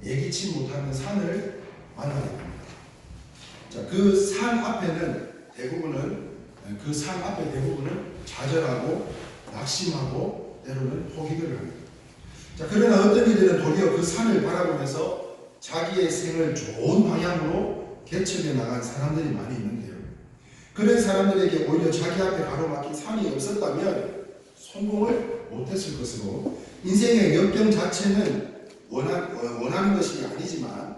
예기치 못하는 산을 만나게 됩니다. 자, 그 산 앞에는 대부분은 좌절하고 낙심하고 때로는 포기를 합니다. 자, 그러나 어떤 이들은 도리어 그 산을 바라보면서 자기의 생을 좋은 방향으로 개척해 나간 사람들이 많이 있는데요. 그런 사람들에게 오히려 자기 앞에 가로막힌 산이 없었다면 성공을 못했을 것으로, 인생의 역경 자체는 원하는 것이 아니지만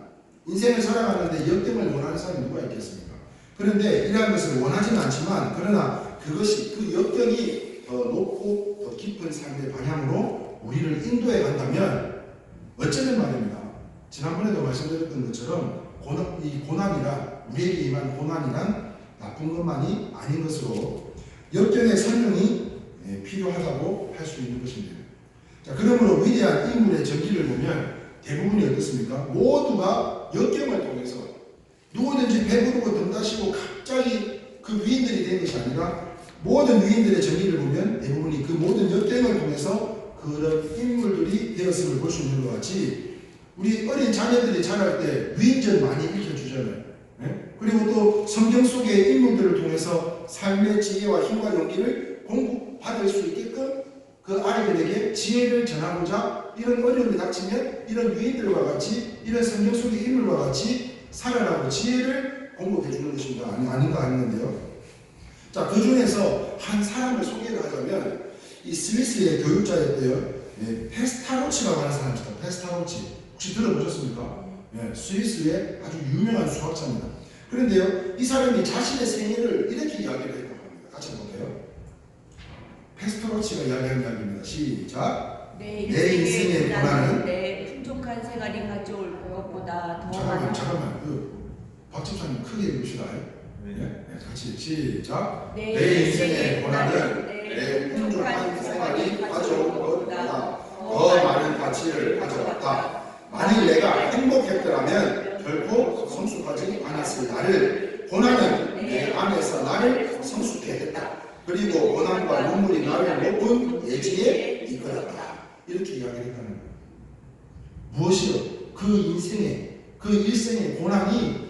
인생을 살아가는데 역경을 원하는 사람이 누가 있겠습니까? 그런데 이러한 것을 원하지는 않지만, 그러나 그것이 그 역경이 더 높고 더 깊은 삶의 방향으로 우리를 인도해 간다면, 어쩌면 말입니다, 지난번에도 말씀드렸던 것처럼 이 고난이란, 우리에게 임한 고난이란 나쁜 것만이 아닌 것으로 역경의 설명이 필요하다고 할 수 있는 것입니다. 자, 그러므로 위대한 인물의 전기를 보면 대부분이 어떻습니까? 모두가 역경을 통해서, 누구든지 배부르고 덤다시고 갑자기 그 위인들이 된 것이 아니라, 모든 위인들의 전기를 보면 대부분이 그 모든 역경을 통해서 그런 인물들이 되었음을 볼 수 있는 것 같이, 우리 어린 자녀들이 자랄 때 위인전 많이 읽혀주잖아요. 그리고 또 성경 속의 인물들을 통해서 삶의 지혜와 힘과 용기를 공부받을 수 있게끔 그 아이들에게 지혜를 전하고자, 이런 어려움이 닥치면 이런 위인들과 같이, 이런 성경 속의 인물과 같이 살아라고 지혜를 공급해 주는 것입니다. 아닌가 하는데요. 자, 그 중에서 한 사람을 소개를 하자면, 이 스위스의 교육자였대요. 페스타로치라고 하는 사람입니다. 페스타로치. 혹시 들어보셨습니까? 스위스의 아주 유명한 수학자입니다. 그런데요, 이 사람이 자신의 생애를 이렇게 이야기를 했다고 합니다. 같이 볼게요. 페스타로치가 이야기한 이야기입니다. 시작. 내 인생의 고난은 내 풍족한 생활이 가져올 것보다 더 많은. 잠깐만. 박 집사님 크게 읽으시나요? 네, 같이 시작. 내 인생의 고난은 내 풍족한 생활이 가져올 것보다 더 많은 가치를 가져왔다. 만일 내가 행복했더라면 결코 성숙하지 않았을 나를, 고난은 내 안에서 나를 성숙해 했다. 그리고 고난과 눈물이 나를 높은 예지에 이끌었다. 이렇게 이야기를 했다는 거예요. 무엇이요? 그 일생의 고난이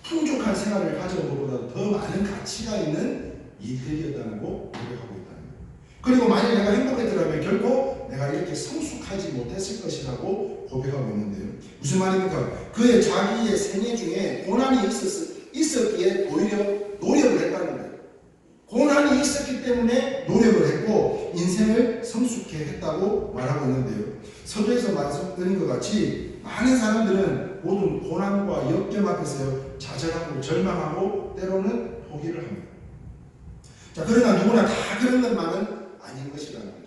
풍족한 생활을 가져온 것보다 더 많은 가치가 있는 일들이었다고 고백하고 있다는 거예요. 그리고 만일 내가 행복했더라면 결코 내가 이렇게 성숙하지 못했을 것이라고 고백하고 있는데요. 무슨 말입니까? 그의 자기의 생애 중에 고난이 있었기에 오히려 노력을 했다는 거예요. 고난이 있었기 때문에 노력을 했고 인생을 성숙해 했다고 말하고 있는데요. 서두에서 말씀드린 것 같이 많은 사람들은 모든 고난과 역경 앞에서 좌절하고 절망하고 때로는 포기를 합니다. 자, 그러나 누구나 다 그런 것만은 아닌 것이라는 거죠.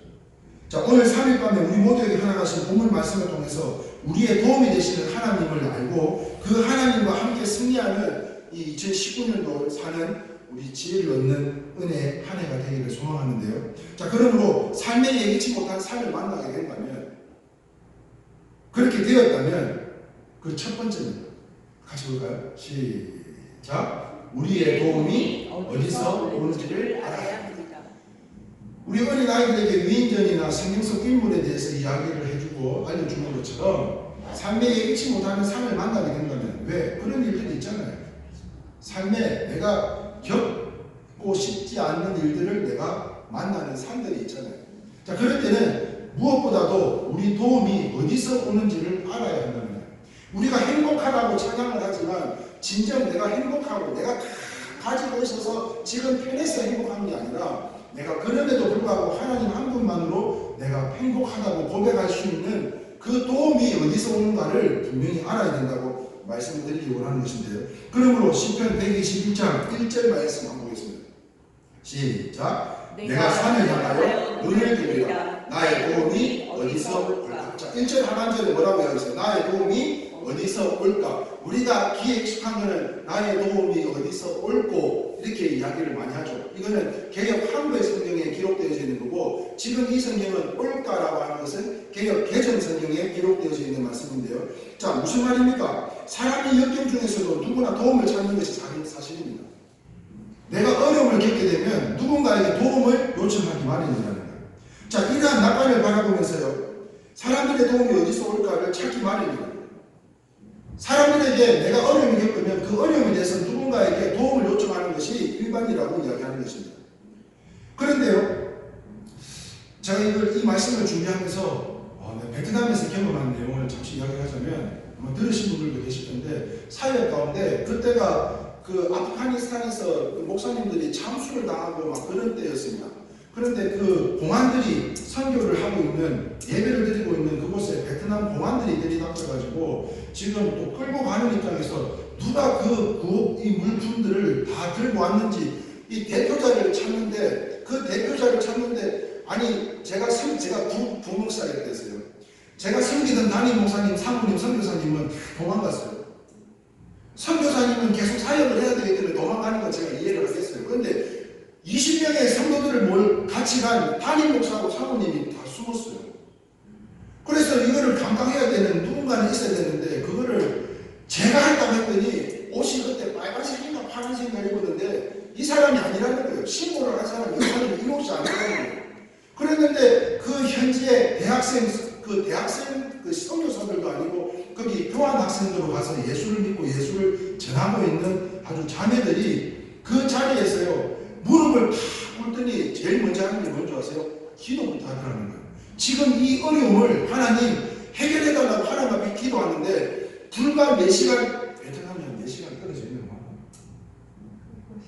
자, 오늘 3일 밤에 우리 모두에게 허락하신 본문 말씀을 통해서 우리의 도움이 되시는 하나님을 알고 그 하나님과 함께 승리하는 이 2019년도 사는 우리 지혜를 얻는 은혜의 한 해가 되기를 소망하는데요. 자, 그러므로 삶에 예기치 못한 삶을 만나게 된다면, 그렇게 되었다면 그 첫 번째입니다. 같이 볼까요? 시작. 우리의 도움이 어디서 오는지를 알아야 합니다. 우리 어린 아이들에게 위인전이나 성경 속 인물에 대해서 이야기를 해주고 알려주는 것처럼 삶에 예기치 못하는 삶을 만나게 된다면, 왜? 그런 일들이 있잖아요. 삶에 내가 겪고 싶지 않는 일들을 내가 만나는 삶들이 있잖아요. 자, 그럴 때는 무엇보다도 우리 도움이 어디서 오는지를 알아야 한다는 거예요. 우리가 행복하다고 찬양을 하지만 진정 내가 행복하고 내가 다 가지고 있어서 지금 편해서 행복한 게 아니라, 내가 그럼에도 불구하고 하나님 한 분만으로 내가 행복하다고 고백할 수 있는 그 도움이 어디서 오는가를 분명히 알아야 된다고 말씀을 드리기 원하는 것인데요. 그러므로 시편 121장 1절 말씀 한번 보겠습니다. 시작. 내가 산을 향하여 눈을 들리라. 나의 도움이 어디서 올까? 자, 1절 하반절에 뭐라고 하셨어요? 나의 도움이 어디서 올까? 우리가 귀에 익숙한 거는 나의 도움이 어디서 올고 이렇게 이야기를 많이 하죠. 이거는 개역 한글 성경에 기록되어져 있는 거고, 지금 이 성경은 올까라고 하는 것은 개역 개정 성경에 기록되어져 있는 말씀인데요. 자, 무슨 말입니까? 사람이 역경 중에서도 누구나 도움을 찾는 것이 사실입니다. 내가 어려움을 겪게 되면 누군가에게 도움을 요청하기 마련이라는 거예요. 자, 이러한 나날을 바라보면서요, 사람들의 도움이 어디서 올까를 찾기 마련이에요. 사람들에게 내가 어려움을 겪으면 그 어려움에 대해서 누군가에게 도움을 요청하는 것이 일반이라고 이야기하는 것입니다. 그런데요, 제가 이 말씀을 준비하면서 베트남에서 경험한 내용을 잠시 이야기하자면 아마 들으신 분들도 계실 텐데, 사회 가운데 그때가 그 아프가니스탄에서 그 목사님들이 참수를 당하고 막 그런 때였습니다. 그런데 그 공안들이 선교를 하고 있는, 예배를 드리고 있는 그곳에 베트남 공안들이 들이닥쳐가지고 지금 또 끌고 가는 입장에서 누가 이 물품들을 다 들고 왔는지 이 대표자를 찾는데, 그 대표자를 찾는데, 아니 제가 부목사였 됐어요. 제가 섬기던 담임 목사님, 사모님, 선교사님은 도망갔어요. 선교사님은 계속 사역을 해야 되기 때문에 도망가는 건 제가 이해를 하겠어요. 그런데 20명의 성도들을 같이 간 담임 목사하고 사모님이 다 숨었어요. 그래서 이거를 감당해야 되는 누군가는 있어야 되는데, 그거를 제가 했다고 했더니 옷이 그때 빨간색인가 파란색인가 입었는데 이 사람이 아니라는 거예요. 신고를 한 사람이 이 사람이 이 옷이 아니라는 거예요. 그랬는데 그 현지의 대학생 그 선교사들도 아니고 거기 교환 학생들로 가서 예수를 믿고 예수를 전하고 있는 아주 자매들이 그 자리에서요, 무릎을 팍 꿇더니 제일 먼저 하는 게 뭔지 아세요? 기도부터 하더라는 거예요. 지금 이 어려움을 하나님 해결해달라고 하나님 앞에 기도하는데 불과 4시간, 베트남이 한 4시간 떨어져 있는 거예요.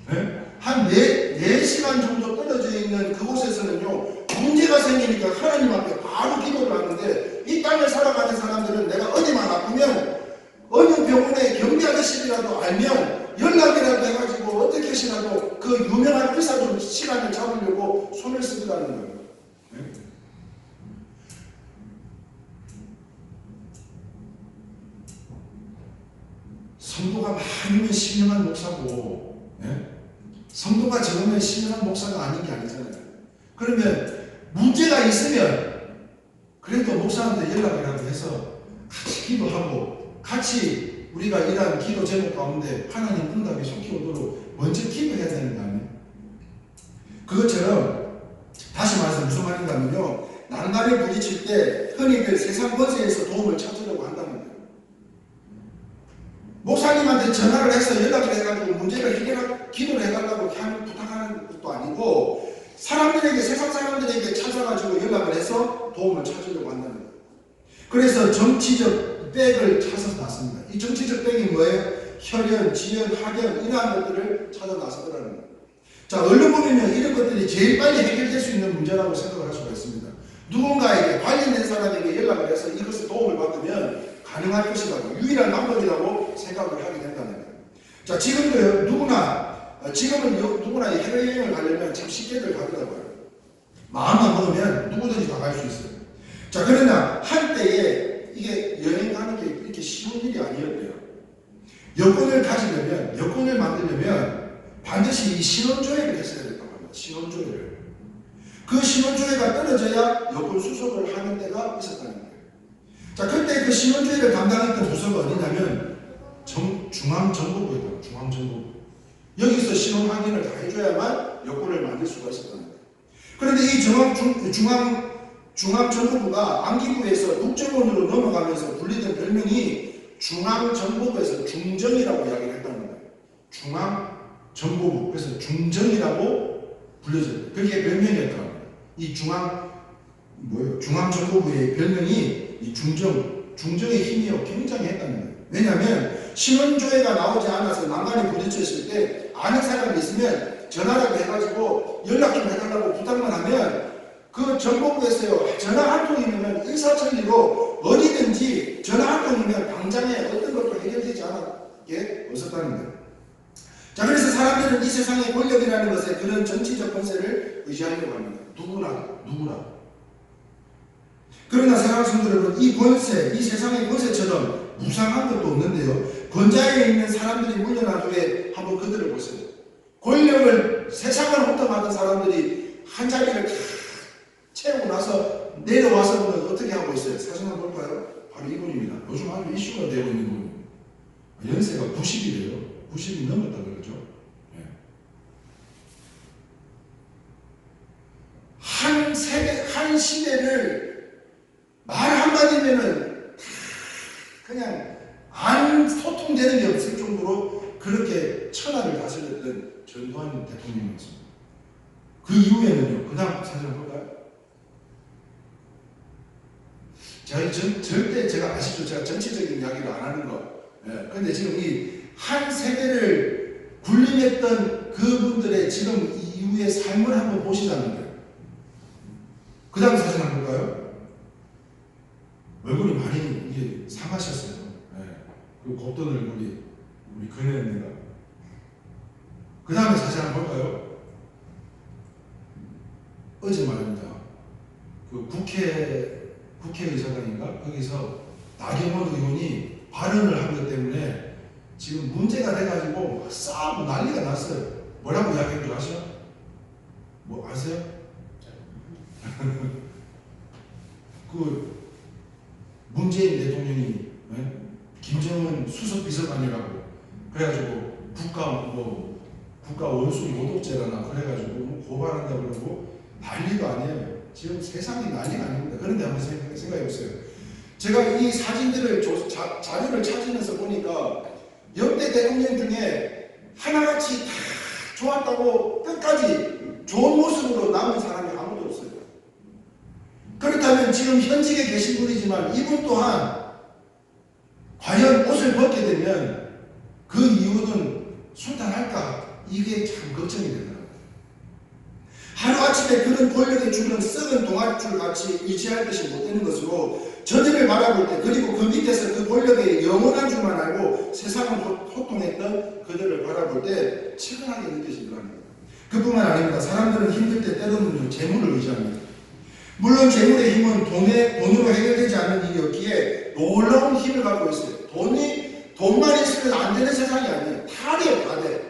네? 한 4시간 정도 떨어져 있는 그곳에서는요, 문제가 생기니까 하나님 앞에 바로 기도를 하는데, 이 땅을 살아가는 사람들은 내가 어디만 아프면 어느 병원의 경비 아저씨라도 알면 연락이라도 해가지고 어떻게 하시라도 그 유명한 의사들 시간을 잡으려고 손을 쓰더라는 거예요. 네? 성도가 많으면 신령한 목사고, 네? 성도가 적으면 신령한 목사가 아닌 게 아니잖아요. 그러면 문제가 있으면 그래도 목사한테 연락이라도 해서 같이 기도하고, 같이 우리가 이러한 기도 제목 가운데 하나님 응답이 속히 오도록 먼저 기도해야 되는 거 아니에요? 그것처럼 다시 말해서 무슨 말인가 하면요, 난관에 부딪힐 때 흔히들 세상 권세에서 도움을 찾으려고 한다는 거예요. 목사님한테 전화를 해서 연락을 해가지고 문제를 기도를 해달라고 부탁하는 것도 아니고, 사람들에게, 세상 사람들에게 찾아가지고 연락을 해서 도움을 찾으려고 한다는 거예요. 그래서 정치적 백을 찾아서 나섭니다. 이 정치적 백이 뭐예요? 혈연, 지연, 학연, 이러한 것들을 찾아 나서더라는 거예요. 자, 얼른 보면요, 이런 것들이 제일 빨리 해결될 수 있는 문제라고 생각을 할 수가 있습니다. 누군가에게, 관련된 사람에게 연락을 해서 이것을 도움을 받으면 가능할 것이라고, 유일한 방법이라고 생각을 하게 된다는 거예요. 자, 지금도요, 지금은 누구나 해외여행을 가려면 참 쉽게들 가더라고요. 마음만 먹으면 누구든지 다 갈 수 있어요. 자, 그러나 한때에 이게 여행 가는 게 이렇게 쉬운 일이 아니었대요. 여권을 만들려면 반드시 이 신원조회를 했어야 됐다고 합니다. 신원조회를. 그 신원조회가 떨어져야 여권 수속을 하는 때가 있었다는 거예요. 자, 그때 그 신원조회를 담당했던 부서가 어디냐면 중앙정보부였다. 중앙정보부. 여기서 신원 확인을 다 해줘야만 여권을 만들 수가 있었다는 거예요. 그런데 이 중앙정보부가 안기부에서 국정원으로 넘어가면서 불리던 별명이 중앙정보부에서 중정이라고 이야기를 했다는 거예요. 중앙정보부. 그래서 중정이라고 불려져요. 그게 별명이었다는 거예요. 이 중앙정보부의 별명이 이 중정의 힘이 굉장히 했다는 거예요. 왜냐하면 신원조회가 나오지 않아서 난관에 부딪혔을 때 아는 사람이 있으면 전화라도 해가지고 연락 좀 해달라고 부탁만 하면 그 정보부에서요, 전화 한 통이면 일사천리로 어디든지 전화 한 통이면 당장에 어떤 것도 해결되지 않게 없었다는 거예요. 자, 그래서 사람들은 이 세상의 권력이라는 것에 그런 정치적 권세를 의지하려고 합니다. 누구나. 그러나 사랑하는 성도 여러분, 이 권세, 이 세상의 권세처럼 무상한 것도 없는데요, 권좌에 있는 사람들이 물러난 후에 한번 그들을 보세요. 권력을, 세상을 훑어가던 사람들이 한 자리를 다 채우고 나서 내려와서 보면 어떻게 하고 있어요? 사진 한번 볼까요? 바로 이분입니다. 요즘 아주 이슈가 되고 있는 분. 연세가 90이래요. 90이 넘었다 그러죠. 네. 한 시대를 말 한마디면은 그냥 안 소통되는 게 없을 정도로 그렇게 천하를 다스렸던 전두환 대통령이었습니다. 그 이후에는요, 그다음 사진을 볼까요? 절대 제가 아시죠? 제가 정치적인 이야기를 안 하는 거. 예, 근데 지금 이 한 세대를 군림했던 그분들의 지금 이후의 삶을 한번 보시자는 거예요. 그 다음 사진 한번 볼까요? 얼굴이 많이 이게 상하셨어요. 예, 그 곱던 얼굴이 우리 그네입니다. 그 다음에 사진 한번 볼까요? 어제 말입니다. 그 국회의사당인가? 거기서 나경원 의원이 발언을 한 것 때문에 지금 문제가 돼가지고 싸우고 난리가 났어요. 뭐라고 이야기한 줄 아시죠? 뭐 아세요? 그 문재인 대통령이 김정은 수석 비서관이라고 그래가지고 국가 원수 모독죄라나 그래가지고 뭐 고발한다 그러고 난리도 아니에요. 지금 세상이 난리가 아닙니다. 그런데 한번 생각해 보세요. 제가 이 사진들을 자료를 찾으면서 보니까 역대 대통령 중에 하나같이 다 좋았다고 끝까지 좋은 모습으로 남은 사람이 아무도 없어요. 그렇다면 지금 현직에 계신 분이지만 이분 또한 과연 옷을 벗게 되면 그 이유는 순탄할까? 이게 참 걱정이 되더라고요. 하루아침에 그런 권력의 줄은 썩은 동아줄 같이 유지할 것이 못 되는 것으로 저들을 바라볼 때, 그리고 그 밑에서 그 권력의 영원한 줄만 알고 세상을 소통했던 그들을 바라볼 때 측은하게 느껴지더라고요. 그뿐만 아닙니다. 사람들은 힘들 때 때로는 재물을 의지합니다. 물론 재물의 힘은 돈으로 해결되지 않는 일이 없기에 놀라운 힘을 갖고 있어요. 돈만 있으면 안 되는 세상이 아니에요. 다 돼요, 다 돼.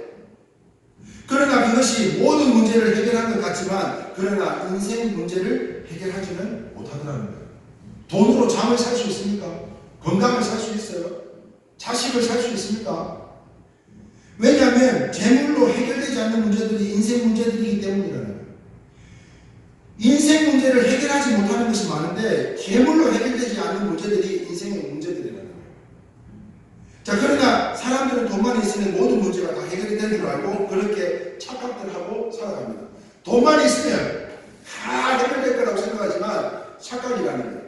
그러나 그것이 모든 문제를 해결한 것 같지만, 그러나 인생 문제를 해결하지는 못하더라는 거예요. 돈으로 잠을 살 수 있습니까? 건강을 살 수 있어요? 자식을 살 수 있습니까? 왜냐하면 재물로 해결되지 않는 문제들이 인생 문제들이기 때문이라는 거예요. 인생 문제를 해결하지 못하는 것이 많은데 재물로 해결되지 않는 문제들이 인생의 문제들이라는 거예요. 자, 그러나 사람들은 돈만 있으면 모든 문제가 다 해결이 되는 줄 알고 그렇게 착각들 하고 살아갑니다. 돈만 있으면 다 해결될 거라고 생각하지만 착각이라는 거예요.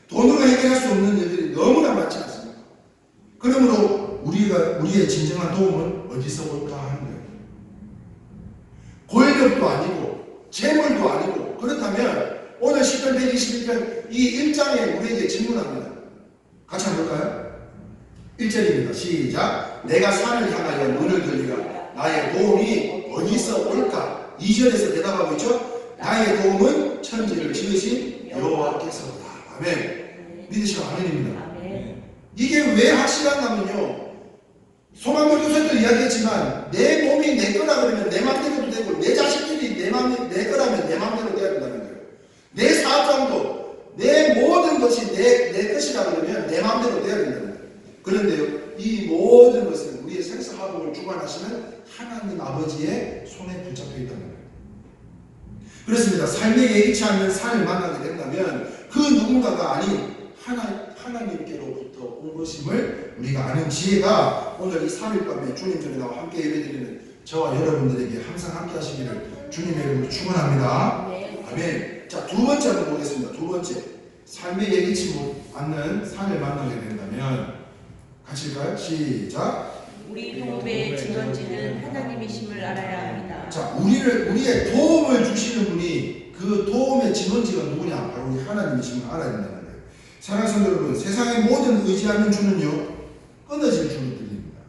돈으로 해결할 수 없는 일들이 너무나 많지 않습니까? 그러므로 우리의 진정한 도움은 어디서 올까 하는 거예요. 권력도 아니고 재물도 아니고, 그렇다면 오늘 10편 121편 이 1장에 우리에게 질문합니다. 같이 한번 볼까요? 1절입니다. 시작. 내가 산을 향하여 눈을 들리라. 나의 도움이 어디서 올까? 2절에서 대답하고 있죠. 나의 도움은 천지를 지으신 여호와께서다. 아멘. 믿으시면 아멘입니다. 아멘. 이게 왜 확실한가면요, 소망교 교수도 이야기했지만 내 몸이 내 거라 그러면 내 맘대로도 되고, 내 자식들이 내 거라면 내 맘대로 돼야 된다는 거예요. 내 사업장도 내 모든 것이 내 것이라 그러면 내 맘대로 돼야 된다는 거예요. 그런데요, 이 모든 것은 우리의 생사화복을 주관하시는 하나님 아버지의 손에 붙잡혀 있다는 거예요. 그렇습니다. 삶에 예기치 않는 삶을 만나게 된다면 그 누군가가 아닌 하나님께로부터 온 것임을 우리가 아는 지혜가 오늘 이 3일 밤에 주님 전에 나와 함께 예배드리는 저와 여러분들에게 항상 함께 하시기를 주님의 이름으로 축원합니다. 아멘. 자, 두 번째 한번 보겠습니다. 두 번째, 삶에 예기치 않는 삶을 만나게 된다면 같이 읽까요? 시작. 우리 도움의 증언지는 하나님이심을 알아야 합니다. 자, 우리의 도움을 주시는 분이, 그 도움의 증언지가 누구냐? 바로 우리 하나님이심을 알아야 된다는 거예요. 사랑하는 성도 여러분, 세상의 모든 의지하는 주는요, 끊어질 주를 드립니다.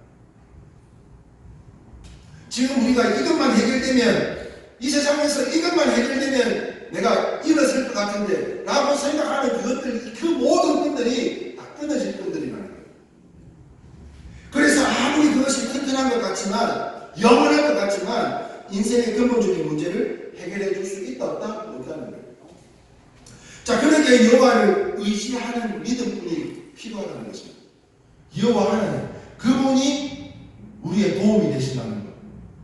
지금 우리가 이것만 해결되면, 이 세상에서 이것만 해결되면 내가 일어설 것 같은데 라고 생각하는 그것들, 그 모든 끈들이 다 끊어질 끈들이라는 거예요. 그래서 아무리 그것이 튼튼한 것 같지만, 영원할 것 같지만 인생의 근본적인 문제를 해결해 줄 수 있다 없다? 없다는 거예요. 자, 그렇게 여호와를 의지하는 믿음뿐이 필요하다는 것입니다. 여호와 하나님, 그분이 우리의 도움이 되신다는 것,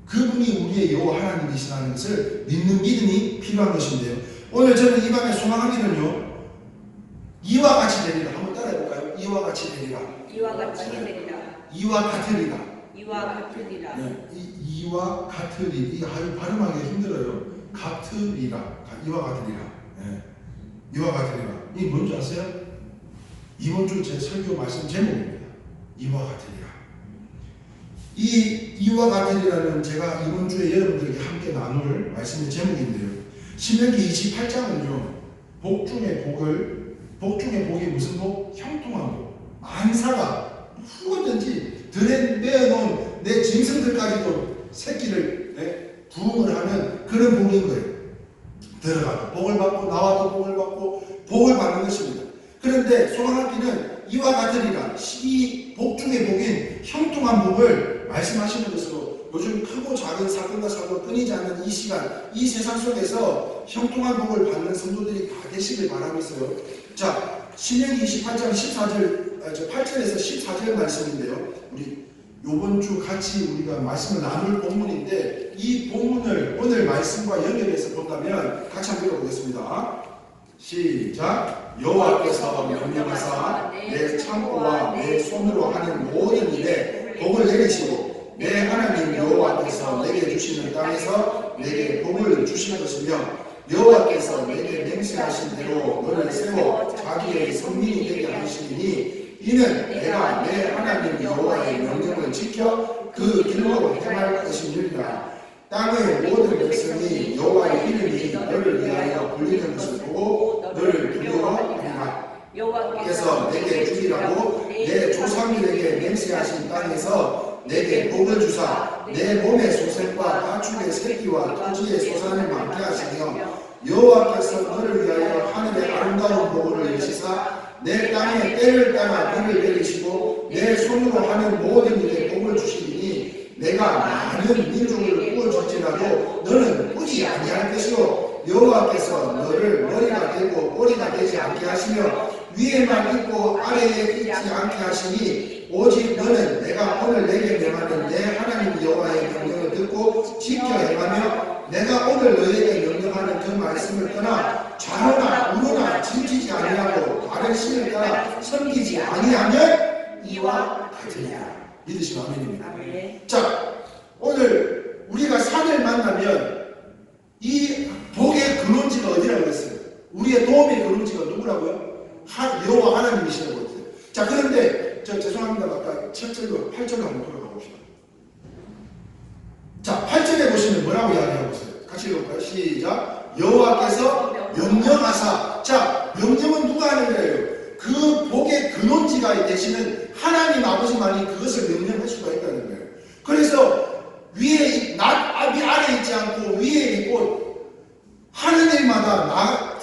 그분이 우리의 여호와 하나님이시라는 것을 믿는 믿음이 필요한 것인데요, 오늘 저는 이 밤에 소망하기는요, 이와 같이 되리라. 한번 따라해볼까요? 이와 같이 되리라. 이와 같이 되리라. 이와 같으리라. 이와 같으리라. 네, 이와 같으리. 이 발음하기 힘들어요. 같으리라. 이와 같으리라. 네. 이와 같으리라. 이게 뭔지 아세요? 이번 주 제 설교 말씀 제목입니다. 이와 같으리라. 이와 같으리라는 제가 이번 주에 여러분들에게 함께 나눌 말씀의 제목인데요. 신명기 28장은요. 복 중에 복이 무슨 복? 형통한 복. 만사가 누구든지 들에 매어놓은 내 짐승들까지도 새끼를 부흥을 하는 그런 복인 거예요. 들어가도 복을 받고 나와도 복을 받고 복을 받는 것입니다. 그런데 소망학기는 이와 같으리라. 이 복 중의 복인 형통한 복을 말씀하시는 것으로 요즘 크고 작은 사건과 사고가 끊이지 않는 이 시간, 이 세상 속에서 형통한 복을 받는 성도들이 다 되시길 바라고 있어요. 자, 신명기 28장 8절에서 14절 말씀인데요. 우리 요번 주 같이 우리가 말씀을 나눌 본문인데 이 본문을 오늘 말씀과 연결해서 본다면 같이 한번 읽어보겠습니다. 시작. 여호와께서 명령하사 내 창고와 내 손으로 하는 모든 일에 복을 내리시고 내 하나님 여호와께서 내게 주시는 땅에서 내게 복을 주실 것이며 여호와께서 내게 맹세하신 대로 너를 세워 자기의 성민이 되게 하시리니 이는 내가 내 하나님 여호와의 명령을 지켜 그 길로 행할 것이니라. 땅의 모든 백성이 여호와의 이름이 너를 위하여 불리는 것을 보고 너를 두려워하리라. 여호와께서 내게 주리라고 내 조상들에게 맹세하신 땅에서 내게 복을 주사 내 몸의 소생과 가축의 새끼와 토지의 소산을 많게 하시며 여호와께서 너를 위하여 하늘의 아름다운 복을 여시사 내 땅에 때를 따라 비를 내리시고 내 손으로 하는 모든 일에 복을 주시니 내가 많은 민족을 꾸어줄지라도 너는 꾸지 아니할 것이요 여호와께서 너를 머리가 되고 꼬리가 되지 않게 하시며 위에만 있고 아래에 있지 않게 하시니 오직 너는 내가 오늘 내게 명하는 내 하나님 여호와의 명령을 듣고 지켜 행하며 내가 오늘 너에게 명령하는 그 말씀을 떠나 좌로나 우로나 질지지 아니하고 다른 신을 따라 섬기지 아니하면 이와 같으리라. 믿으시면 아멘입니다. 자, 오늘 우리가 산을 만나면 이 복의 근원지가 어디라고 했어요? 우리의 도움의 근원지가 누구라고요? 여호와 하나님이시라고 했어요. 자, 그런데 죄송합니다. 아까 7절로 8절로 한번 돌아가 봅시다. 자, 8절에 보시면 뭐라고 이야기하고 있어요? 같이 읽어볼까요? 시작. 여호와께서 명령하사. 자, 명령은 누가 하는 거예요? 그 복의 근원지가 되시는 하나님 아버지만이 그것을 명령할 수가 있다는 거예요. 그래서 위에 아래 있지 않고 위에 있고 하는 일마다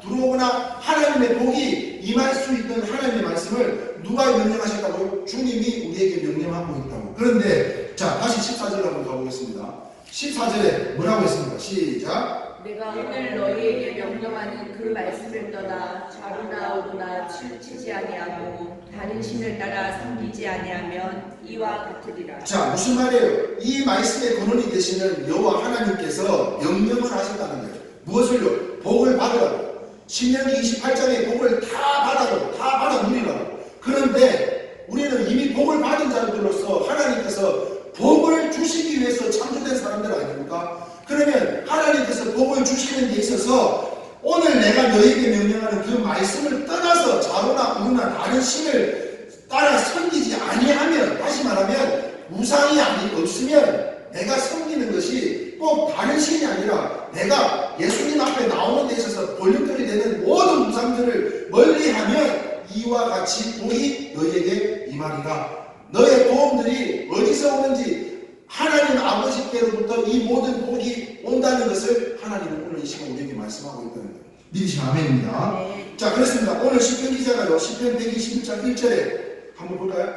들어오거나 하나님의 복이 임할 수 있는 하나님의 말씀을 누가 명령하셨다고요? 주님이 우리에게 명령하고 있다고. 그런데 자, 다시 14절 한번 가보겠습니다. 14절에 뭐라고 했습니까? 시작. 내가 오늘 너희에게 명령하는 그 말씀을 떠나 좌로나 우로나 치우치지 아니하고 다른 신을 따라 섬기지 아니하면 이와 같으리라. 자, 무슨 말이에요? 이 말씀의 근원이 되시는 여호와 하나님께서 명령을 하셨다는 거예요. 무엇을요? 복을 받으라고. 신명기 28장의 복을 다 받아 누리라고. 그런데 우리는 이미 복을 받은 자들로서 하나님께서 복을 주시기 위해서 창조된 사람들 아닙니까? 그러면 하나님께서 복을 주시는 데 있어서 오늘 내가 너에게 명령하는 그 말씀을 떠나서 좌로나 우로나 다른 신을 따라 섬기지 아니하면, 다시 말하면 우상이 없으면 내가 섬기는 것이 꼭 다른 신이 아니라 내가 예수님 앞에 나오는 데 있어서 볼륨돌이 되는 모든 우상들을 멀리하면 이와 같이 복이 너희에게 임하리라. 너의 도움들이 어디서 오는지 하나님 아버지께로부터 이 모든 복이 온다는 것을 하나님은 오늘 이 시간 우리에게 말씀하고 있다는 거예요. 믿으시면 아멘입니다. 네. 자, 그렇습니다. 오늘 시편 기자가요, 시편 121장 1절에 한번 볼까요?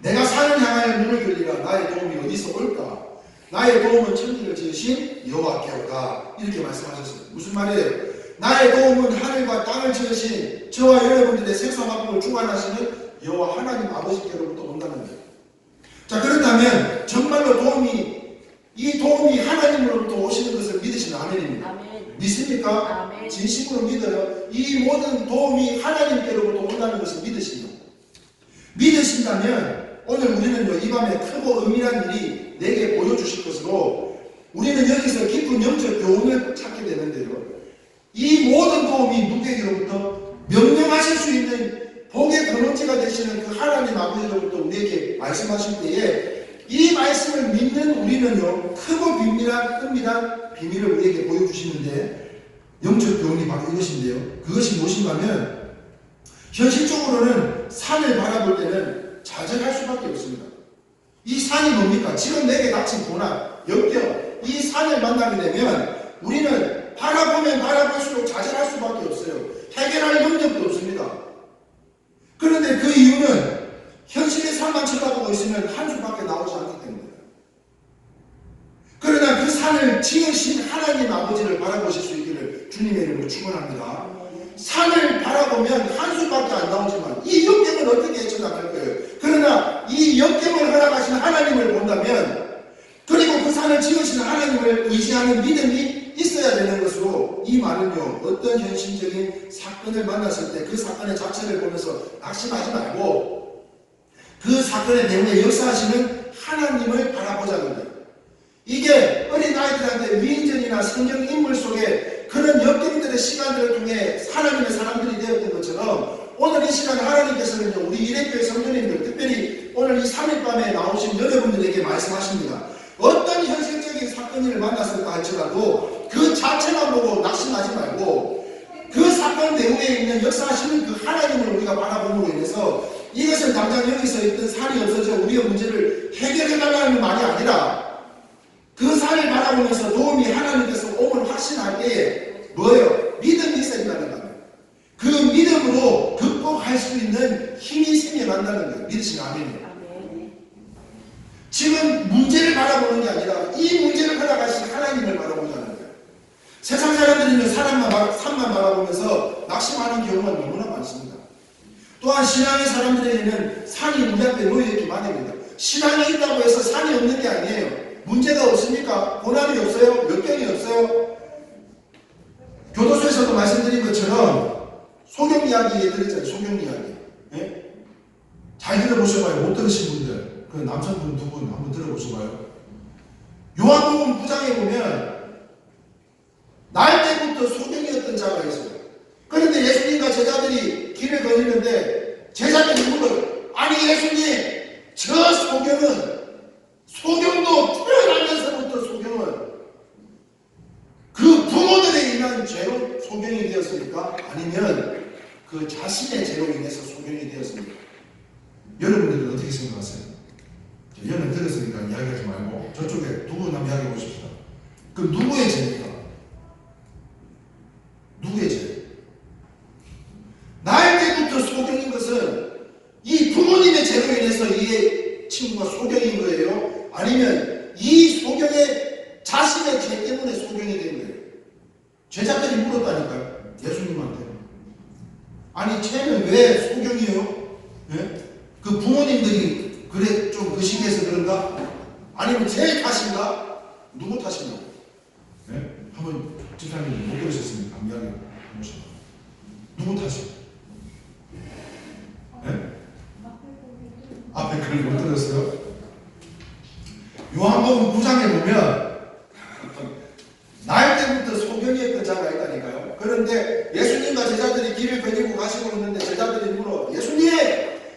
내가 산을 향하여 눈을 들리라. 나의 도움이 어디서 올까? 나의 도움은 천지를 지으신 여호와께로다. 이렇게 말씀하셨어요. 무슨 말이에요? 나의 도움은 하늘과 땅을 지으신 저와 여러분들의 생사만국을 주관하시는 여호와 하나님 아버지께로부터 온다는 거예요. 자, 그렇다면 정말로 도움이 이 도움이 하나님으로부터 오시는 것을 믿으시는 아멘입니다. 아멘. 믿습니까? 아멘. 진심으로 믿어요. 이 모든 도움이 하나님께로부터 온다는 것을 믿으십니다. 믿으신다면 오늘 우리는요, 이 밤에 크고 은밀한 일이 내게 보여주실 것으로 우리는 여기서 깊은 영적 교훈을 찾게 되는데요. 이 모든 도움이 누구에게로부터 명령하실 수 있는 복의 근원지가 되시는 그 하나님 아버지로부터 우리에게 말씀하실 때에 이 말씀을 믿는 우리는요, 크고 비밀한 은밀한 비밀을 우리에게 보여주시는데 영적 교훈이 바로 이것인데요. 그것이 무엇인가 하면 현실적으로는 산을 바라볼 때는 좌절할 수밖에 없습니다. 이 산이 뭡니까? 지금 내게 닥친 고난, 역경, 이 산을 만나게 되면 우리는 바라보면 바라볼수록 좌절할 수밖에 없어요. 해결할 능력도 없습니다. 그런데 그 이유는 현실의 산만 쳐다보고 있으면 한 줄밖에 나오지 않기 때문입니다. 그러나 그 산을 지으신 하나님 아버지를 바라보실 수 있기를 주님의 이름으로 축원합니다. 산을 바라보면 한 줄밖에 안 나오지만 이 역경을 어떻게 헤쳐나갈 거예요? 그러나 이 역경을 허락하신 하나님을 본다면, 그리고 그 산을 지으신 하나님을 의지하는 믿음이 있어야 되는 것으로, 이 말은요, 어떤 현실적인 사건을 만났을 때 그 사건의 자체를 보면서 낙심하지 말고 그 사건의 내용에 역사하시는 하나님을 바라보자는 거예요. 이게 어린아이들한테 위인전이나 성경 인물 속에 그런 역경들의 시간들을 통해 하나님의 사람들이 되었던 것처럼, 오늘 이 시간 하나님께서는요, 우리 이레교회 성도님들, 특별히 오늘 이 3일 밤에 나오신 여러분들에게 말씀하십니다. 어떤 현실적인 사건을 만났을까 할지라도 그 자체만 보고 낙심하지 말고 그 사건 내용에 있는 역사하시는 그 하나님을 우리가 바라봄으로 인해서 이것은 당장 여기서 있던 산이 없어져 우리의 문제를 해결해달라는 말이 아니라 그 산을 바라보면서 도움이 하나님께서 오늘 확신할 때에 뭐예요? 믿음이 있어야 된다는 거예요. 그 믿음으로 극복할 수 있는 힘이 생겨난다는 거예요. 믿으시면 아멘이에요. 지금 문제를 바라보는 게 아니라 이 문제를 허락하신 하나님을 바라보자는 거예요. 세상 사람들은 산만 바라보면서 낙심하는 경우가 너무나 많습니다. 또한 신앙의 사람들에게는 산이 우리 앞에 놓여있기 마련입니다. 신앙이 있다고 해서 산이 없는 게 아니에요. 문제가 없습니까? 고난이 없어요? 역경이 없어요? 교도소에서도 말씀드린 것처럼 소경 이야기 들었잖아요. 소경 이야기. 예? 잘 들어보셔봐요. 못 들으신 분들, 그 남성분 두 분 한번 들어보셔봐요. 요한복음 9장에 보면 날 때부터 소경이었던 자가 있어요. 그런데 예수님과 제자들이 길을 거니는데 제자들이 물어요. 아니 예수님, 저 소경도 태어나면서부터 소경은 그 부모들에 인한 죄로 소경이 되었습니까? 아니면 그 자신의 죄로 인해서 소경이 되었습니까? 여러분들은 어떻게 생각하세요? 여는 들었으니까 이야기하지 말고 저쪽에 두 분 한번 이야기해 보십시다. 그럼 누구의 죄입니까? 누구의 죄? 날 때부터 소경인 것은 이 부모님의 죄로 인해서 이 친구가 소경인 거예요? 아니면 이 소경의 자신의 죄 때문에 소경이 된 거예요? 제자들이 물었다니까요. 예수님한테. 아니 쟤는 왜 소경이에요? 예? 그 부모님들이 그래 좀 그 시기에서 그런가? 아니면 제 탓인가? 누구 탓이냐고? 예? 한번 집사님 못 들으셨습니까? 한번 이야기 해보시죠. 누구 탓이에요? 예? 앞에 글을 못 들었어요? 요한복음 9장에 보면 날 때부터 소경이었던 자가 있다니까요. 그런데 예수님과 제자들이 길을 거니고 가시고 있는데 제자들이 물어, 예수님,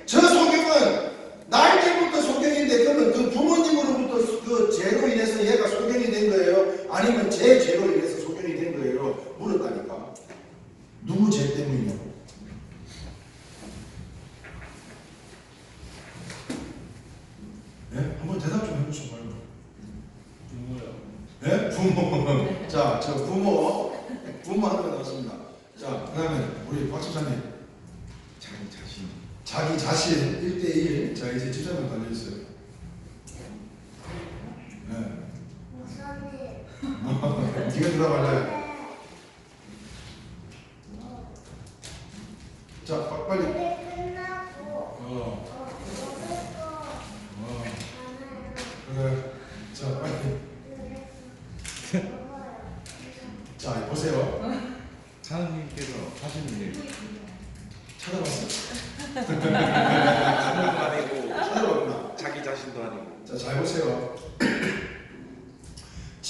저 소경은 날 때부터 소경인데 그러면 그 부모님으로부터 그 죄로 인해서 얘가 소경이 된 거예요? 아니면 제 죄로 인해서 소경이 된 거예요? 물었다니까. 누구 죄 때문이냐고. 네? 한번 대답 좀 해보시죠. 네? 부모. 자, 저 부모 하나 나왔습니다. 자, 그 다음에 우리 박 집사님. 자기 자신 1대1. 자, 이제 집사님 달려있어요. 네. 네가 들어갈래? 자, 빨리. 그래. 자, 빨리.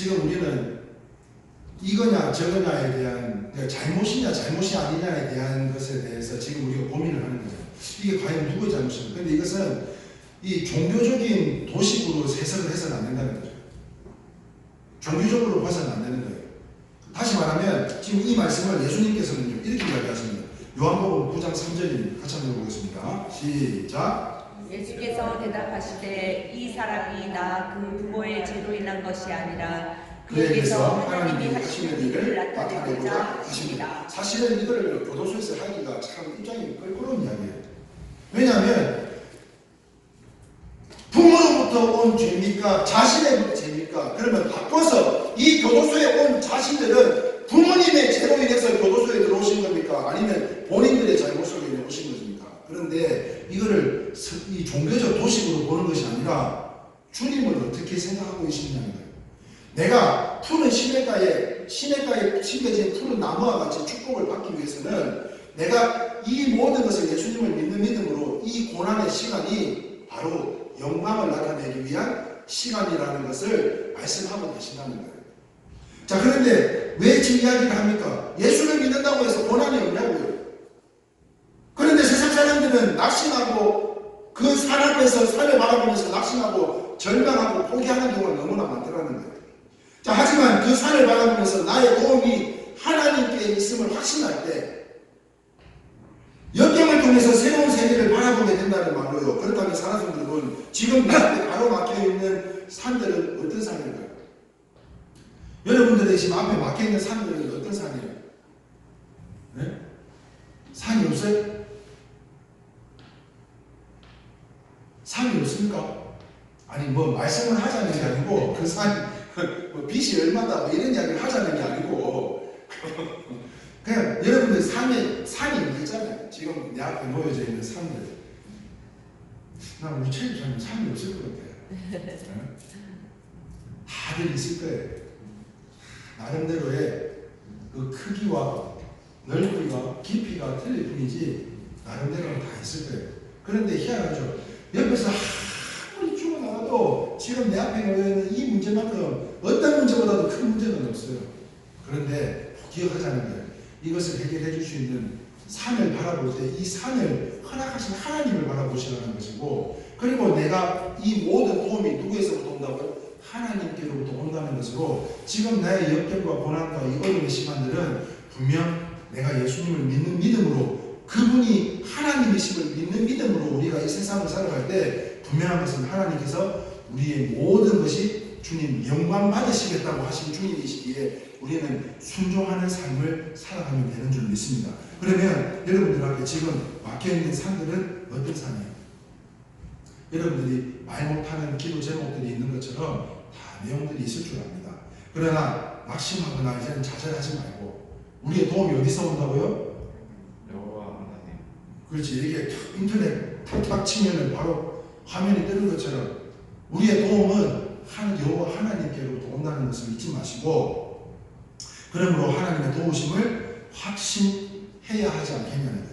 지금 우리는 이거냐 저거냐에 대한 잘못이냐 잘못이 아니냐에 대한 것에 대해서 지금 우리가 고민을 하는 거죠. 이게 과연 누구의 잘못인가? 근데 이것은 이 종교적인 도식으로 해석을 해서는 안 된다는 거죠. 종교적으로 봐서는 안 되는 거예요. 다시 말하면 지금 이 말씀을 예수님께서는 이렇게 이야기하십니다. 요한복음 9장 3절입니다. 같이 한번 읽어보겠습니다. 시작. 예수께서 대답하시되 이 사람이 나 그 부모의 죄로 인한 것이 아니라 그에게서 그에게서 하나님이 하시는 일을 나타내고자 하십니다. 하십니다. 사실은 이거를 교도소에서 하기가 참 입장이 껄끄러운 이야기예요. 왜냐하면 부모로부터 온 죄입니까? 자신의 죄입니까? 그러면 바꿔서 이 교도소에 온 자신들은 부모님의 죄로 인해서 교도소에 들어오신 겁니까? 아니면 본인들의 잘못으로 인해 오신 것입니까? 그런데 이거를 이 종교적 도식으로 보는 것이 아니라 주님을 어떻게 생각하고 계시느냐는 거예요. 내가 푸른 시냇가에 심겨진 푸른 나무와 같이 축복을 받기 위해서는 내가 이 모든 것을 예수님을 믿는 믿음으로 이 고난의 시간이 바로 영광을 나타내기 위한 시간이라는 것을 말씀하고 계신다는 거예요. 자, 그런데 왜 지금 이야기를 합니까? 예수를 믿는다고 해서 고난이 없냐고요. 그런데 세상 사람들은 낙심하고 그 산 앞에서 산을 바라보면서 낙심하고 절망하고 포기하는 경우가 너무나 많더라는 거예요. 자, 하지만 그 산을 바라보면서 나의 도움이 하나님께 있음을 확신할 때 역경을 통해서 새로운 세계를 바라보게 된다는 말로요. 그렇다면 사람들은 지금 내 앞에 가로막혀 있는 산들은 어떤 산일까요? 여러분들의 지금 앞에 막혀 있는 산들은 어떤 산이에요? 네? 산이 없어요? 산이 없습니까? 아니 뭐 말씀을 하자는 게 아니고 그 산이 뭐 빛이 얼마다 뭐 이런 이야기를 하자는 게 아니고 그냥 여러분들 산이 있잖아요. 지금 내 앞에 놓여져 있는 산들. 난 우리 체육장에 산이 없을 것 같아요. 네? 다들 있을 거예요. 나름대로의 그 크기와 넓이가 깊이가 틀릴 뿐이지 나름대로는 다 있을 거예요. 그런데 희한하죠. 옆에서 아무리 죽어나가도 지금 내 앞에 놓여있는 이 문제만큼 어떤 문제보다도 큰 문제는 없어요. 그런데 기억하자는 거예요. 이것을 해결해 줄 수 있는 산을 바라볼 때 이 산을 허락하신 하나님을 바라보시라는 것이고, 그리고 내가 이 모든 도움이 누구에서부터 온다고요? 하나님께로부터 온다는 것으로 지금 나의 역경과 고난과 이 어려운 시간들은 분명 내가 예수님을 믿는 믿음으로 그분이 하나님이심을 믿는 믿음으로 우리가 이 세상을 살아갈 때 분명한 것은 하나님께서 우리의 모든 것이 주님 영광 받으시겠다고 하신 주님이시기에 우리는 순종하는 삶을 살아가면 되는 줄 믿습니다. 그러면 여러분들 앞에 지금 막혀있는 산들은 어떤 산이에요? 여러분들이 말 못하는 기도 제목들이 있는 것처럼 다 내용들이 있을 줄 압니다. 그러나 낙심하거나 이제는 좌절하지 말고 우리의 도움이 어디서 온다고요? 여호와 하나님. 그렇지. 이게 인터넷 탁탁 치면은 바로 화면이 뜨는 것처럼 우리의 도움은 여호와 하나님께로부터 온다는 것을 잊지 마시고, 그러므로 하나님의 도우심을 확신해야 하지 않겠냐는 거예요.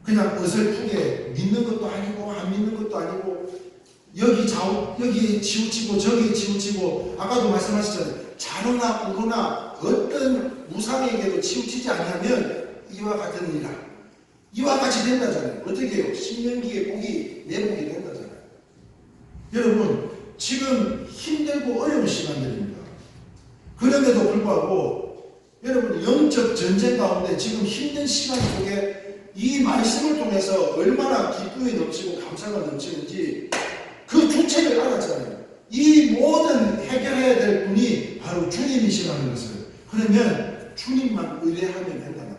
그냥 어설프게 믿는 것도 아니고 안 믿는 것도 아니고 여기 치우치고 저기 치우치고, 아까도 말씀하셨잖아요. 자루나 우루나 어떤 우상에게도 치우치지 아니하면 이와 같은 일이라. 이와 같이 된다잖아요. 어떻게 해요? 신명기의 복이 내 복이 된다잖아요. 여러분 지금 힘들고 어려운 시간들입니다. 그런데도 불구하고 여러분 영적 전쟁 가운데 지금 힘든 시간 속에 이 말씀을 통해서 얼마나 기쁨이 넘치고 감사가 넘치는지 그 주체를 알았잖아요. 이 모든 해결해야 될 분이 바로 주님이시라는 것을. 그러면 주님만 의뢰하면 된다는 거예요.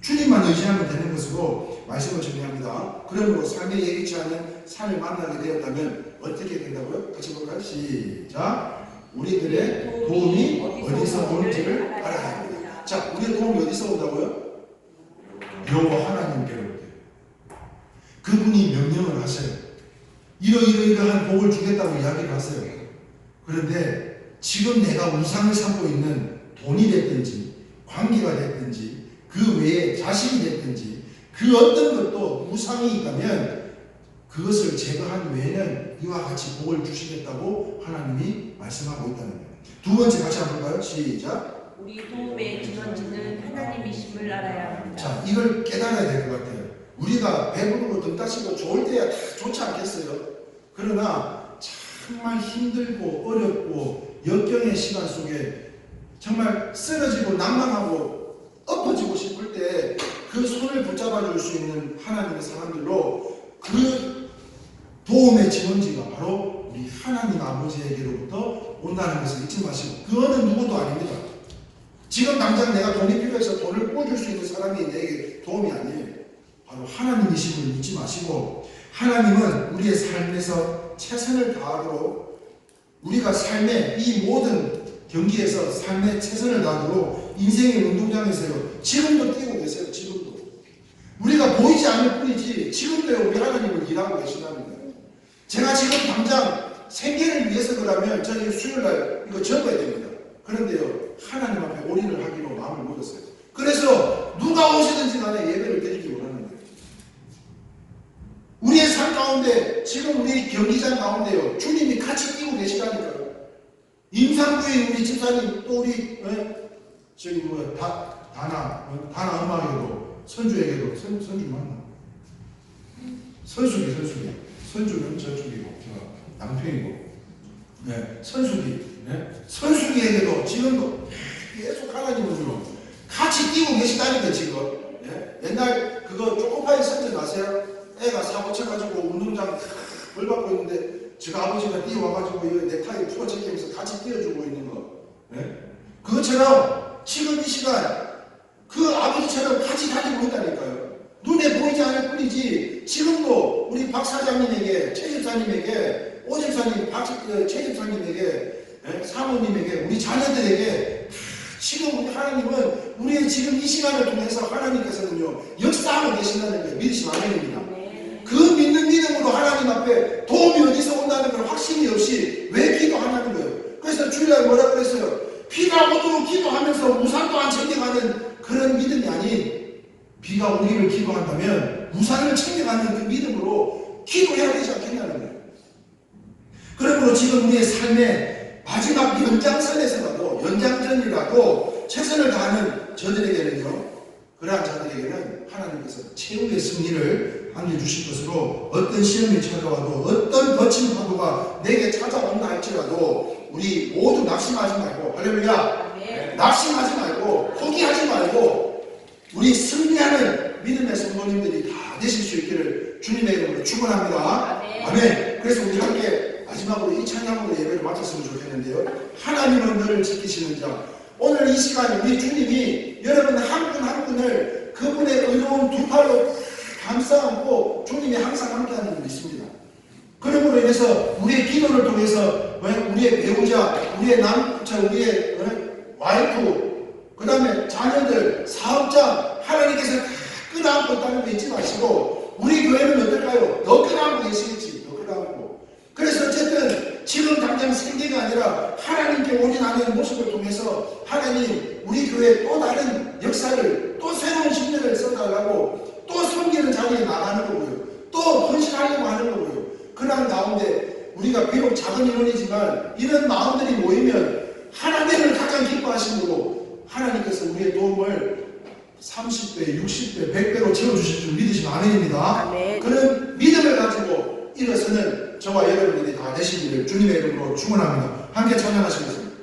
주님만 의지하면 되는 것으로 말씀을 정리합니다. 그러므로 삶에 예기치 않은 산을 만나게 되었다면 어떻게 된다고요? 같이 볼까요? 시작. 우리들의 도움이 어디서 오는지를 알아야 합니다. 자, 우리의 도움이 어디서 온다고요? 여호와 하나님께로부터. 그분이 명령을 하세요. 이러이러한 복을 주겠다고 이야기를 하세요. 그런데 지금 내가 우상을 삼고 있는 돈이 됐든지 관계가 됐든지 그 외에 자식이 됐든지 그 어떤 것도 우상이 있다면 그것을 제거한 외에는 이와 같이 복을 주시겠다고 하나님이 말씀하고 있다는 거예요. 두 번째 같이 한번 볼까요? 시작. 우리 도움의 진원지는 하나님이심을 알아야 합니다. 자, 이걸 깨달아야 될 것 같아요. 우리가 배부르고 등 따시고 좋을 때야 다 좋지 않겠어요? 그러나 정말 힘들고 어렵고 역경의 시간 속에 정말 쓰러지고 낭망하고 엎어지고 싶을 때 그 손을 붙잡아 줄 수 있는 하나님의 사람들로 그 도움의 지원지가 바로 우리 하나님 아버지에게로부터 온다는 것을 잊지 마시고, 그 어느 누구도 아닙니다. 지금 당장 내가 돈이 필요해서 돈을 꿔줄 수 있는 사람이 내게 도움이 아니에요. 바로 하나님이심을 잊지 마시고, 하나님은 우리의 삶에서 최선을 다하도록, 우리가 삶의 이 모든 경기에서 삶의 최선을 다하도록 인생의 운동장에서요 지금도 뛰고 계세요. 지금도 우리가 보이지 않을 뿐이지 지금도 우리 하나님을 일하고 계시다는 거예요. 제가 지금 당장 생계를 위해서 그러면 저희 수요일날 이거 적어야 됩니다. 그런데요 하나님 앞에 올인을 하기로 마음을 먹었어요. 그래서 누가 오시든지 간에 예배를 드리기 원하는 거예요. 우리의 삶 가운데 지금 우리 경기장 가운데요 주님이 같이 뛰고 계시다니까요. 임산부인 우리 집사님, 또 우리 저기 다나 엄마에게도, 선주에게도, 선주 맞나? 선주는 저쪽이고 남편이고, 선수기에게도 지금도 계속 하나님은요 같이 뛰고 계시다니까 지금. 옛날 그거 초코파이 선전 아세요? 애가 사고 쳐가지고 운동장 벌 받고 있는데 제가 아버지가 뛰어와가지고 이 넥타이 풀어제끼면서 같이 뛰어주고 있는 거. 그것처럼 지금 이 시간 그 아버지처럼 같이 다니고 있다니까요. 눈에 보이지 않을 뿐이지 지금도 우리 박 사장님에게, 최 집사님에게, 오 집사님, 최 집사님에게, 사모님에게, 우리 자녀들에게 지금 우리 하나님은 우리의 지금 이 시간을 통해서 하나님께서는요 역사하고 계신다는 걸 믿으시면 아멘입니다. 그 믿는 믿음으로 하나님 앞에 도움이 어디서 온다는 걸 확신이 없이 왜 기도하냐는 거예요. 그래서 주일날 뭐라 그랬어요? 비가 오도록 기도하면서 우산도 안 챙겨가는 그런 믿음이 아닌, 비가 오기를 기도한다면 우산을 챙겨가는 그 믿음으로 기도해야 되지 않겠냐는 거예요. 그러므로 지금 우리의 삶의 마지막 연장선에서라도, 연장전이라도 최선을 다하는 저들에게는요, 그러한 자들에게는 하나님께서 최후의 승리를 안겨주실 것으로, 어떤 시험이 찾아와도 어떤 거친 파도가 내게 찾아온다 할지라도 우리 모두 낙심하지 말고, 할렐루야, 낙심하지 말고 포기하지 말고 우리 승리하는 믿음의 성도님들이 다 되실 수 있기를 주님의 이름으로 축원합니다. 아멘. 그래서 우리 함께 마지막으로 이 찬양으로 예배를 마쳤으면 좋겠는데요. 하나님은 너를 지키시는 자. 오늘 이 시간에 우리 주님이 여러분 한 분 한 분을 그분의 의로운 두 팔로 감싸안고 주님이 항상 함께하는 줄 믿습니다. 그러므로 인해서 우리의 기도를 통해서 우리의 배우자, 우리의 우리의 와이프, 그 다음에 자녀들, 사업자, 하나님께서 다 끌어안고 있다는 거 잊지 마시고, 우리 교회는 어떨까요? 더 끌어안고 계시겠지. 더 끌어안고. 그래서 어쨌든 지금 당장 생계가 아니라 하나님께 올인하는 모습을 통해서 하나님 우리 교회에 또 다른 역사를, 또 새로운 10년을 써달라고, 또 섬기는 자리에 나가는 거고요. 또 헌신하려고 하는 거고요. 그런 가운데 우리가 비록 작은 인원이지만 이런 마음들이 모이면 하나님을 가장 기뻐하시므로 하나님께서 우리의 도움을 30배, 60배, 100배로 채워주실 줄 믿으시면 아멘입니다. 아멘. 그런 믿음을 가지고 일어서는 저와 여러분들이 다 되시기를 주님의 이름으로 축원합니다. 함께 찬양하시겠습니다.